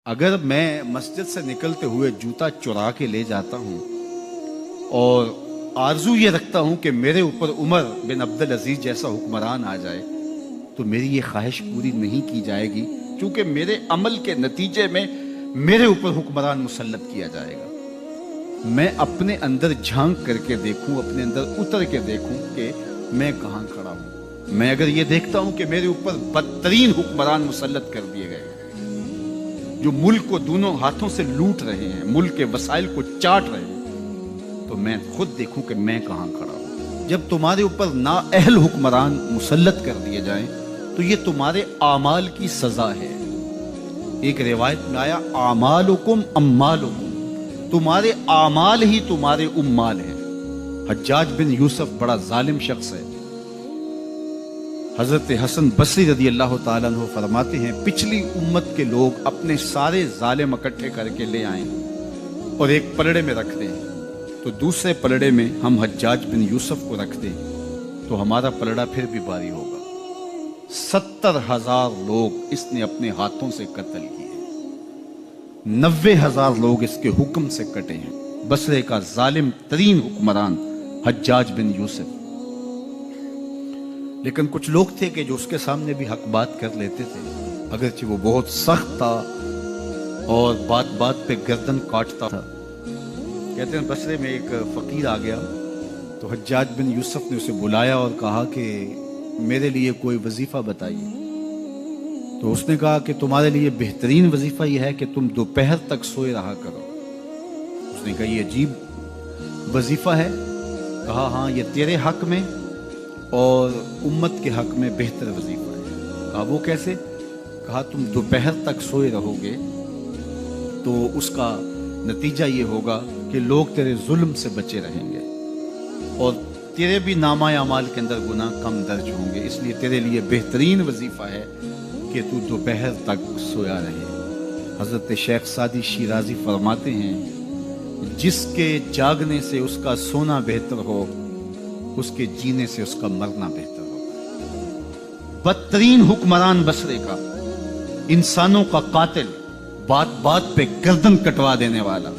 اگر میں مسجد سے نکلتے ہوئے جوتا چرا کے لے جاتا ہوں اور آرزو یہ رکھتا ہوں کہ میرے اوپر عمر بن عبدالعزیز جیسا حکمران آ جائے تو میری یہ خواہش پوری نہیں کی جائے گی، چونکہ میرے عمل کے نتیجے میں میرے اوپر حکمران مسلط کیا جائے گا۔ میں اپنے اندر جھانک کر کے دیکھوں، اپنے اندر اتر کے دیکھوں کہ میں کہاں کھڑا ہوں۔ میں اگر یہ دیکھتا ہوں کہ میرے اوپر بدترین حکمران مسلط کر دیے گئے جو ملک کو دونوں ہاتھوں سے لوٹ رہے ہیں، ملک کے وسائل کو چاٹ رہے ہیں، تو میں خود دیکھوں کہ میں کہاں کھڑا ہوں۔ جب تمہارے اوپر نااہل حکمران مسلط کر دیے جائیں تو یہ تمہارے اعمال کی سزا ہے۔ ایک روایت میں آیا اعمالکم اموالکم، تمہارے اعمال ہی تمہارے اموال ہیں۔ حجاج بن یوسف بڑا ظالم شخص ہے۔ حضرت حسن بصری رضی اللہ تعالیٰ عنہ فرماتے ہیں پچھلی امت کے لوگ اپنے سارے ظالم اکٹھے کر کے لے آئیں اور ایک پلڑے میں رکھ دیں، تو دوسرے پلڑے میں ہم حجاج بن یوسف کو رکھ دیں تو ہمارا پلڑا پھر بھی باری ہوگا۔ 70,000 لوگ اس نے اپنے ہاتھوں سے قتل کیے، 90,000 لوگ اس کے حکم سے کٹے ہیں۔ بصرے کا ظالم ترین حکمران حجاج بن یوسف۔ لیکن کچھ لوگ تھے کہ جو اس کے سامنے بھی حق بات کر لیتے تھے، اگرچہ وہ بہت سخت تھا اور بات بات پہ گردن کاٹتا تھا۔ کہتے ہیں بصرے میں ایک فقیر آ گیا تو حجاج بن یوسف نے اسے بلایا اور کہا کہ میرے لیے کوئی وظیفہ بتائیے۔ تو اس نے کہا کہ تمہارے لیے بہترین وظیفہ یہ ہے کہ تم دوپہر تک سوئے رہا کرو۔ اس نے کہا یہ عجیب وظیفہ ہے۔ کہا ہاں یہ تیرے حق میں اور امت کے حق میں بہتر وظیفہ ہے۔ کہا وہ کیسے؟ کہا تم دوپہر تک سوئے رہو گے تو اس کا نتیجہ یہ ہوگا کہ لوگ تیرے ظلم سے بچے رہیں گے اور تیرے بھی نامہ اعمال کے اندر گناہ کم درج ہوں گے، اس لیے تیرے لیے بہترین وظیفہ ہے کہ تو دوپہر تک سویا رہے۔ حضرت شیخ سعدی شیرازی فرماتے ہیں جس کے جاگنے سے اس کا سونا بہتر ہو، اس کے جینے سے اس کا مرنا بہتر ہوگا۔ بدترین حکمران بصرے کا، انسانوں کا قاتل، بات بات پہ گردن کٹوا دینے والا۔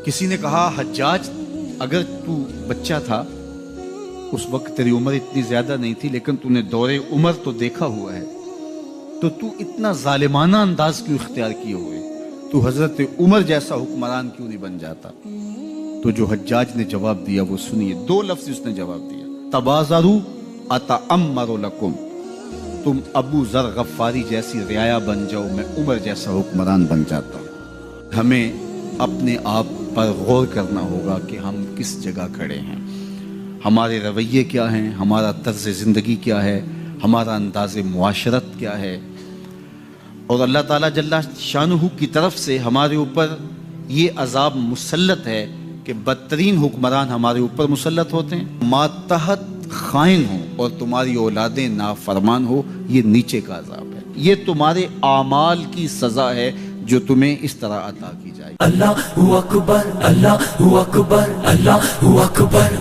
کسی نے کہا حجاج اگر تو بچہ تھا اس وقت تیری عمر اتنی زیادہ نہیں تھی، لیکن تو نے دور عمر تو دیکھا ہوا ہے، تو اتنا ظالمانہ انداز کیوں اختیار کیے ہوئے؟ تو حضرت عمر جیسا حکمران کیوں نہیں بن جاتا؟ تو جو حجاج نے جواب دیا وہ سنیے، 2 لفظ اس نے جواب دیا، تبازروا اتعمر لکم، تم ابو ذر غفاری جیسی رعایا بن جاؤ، میں عمر جیسا حکمران بن جاتا ہوں۔ ہمیں اپنے آپ پر غور کرنا ہوگا کہ ہم کس جگہ کھڑے ہیں، ہمارے رویے کیا ہیں، ہمارا طرز زندگی کیا ہے، ہمارا انداز معاشرت کیا ہے، اور اللہ تعالیٰ جل شانہ کی طرف سے ہمارے اوپر یہ عذاب مسلط ہے کہ بدترین حکمران ہمارے اوپر مسلط ہوتے ہیں۔ ماتحت خائن ہو اور تمہاری اولادیں نافرمان ہو، یہ نیچے کا عذاب ہے، یہ تمہارے اعمال کی سزا ہے جو تمہیں اس طرح عطا کی جائے۔ اللہ اکبر، اللہ اکبر، اللہ اکبر۔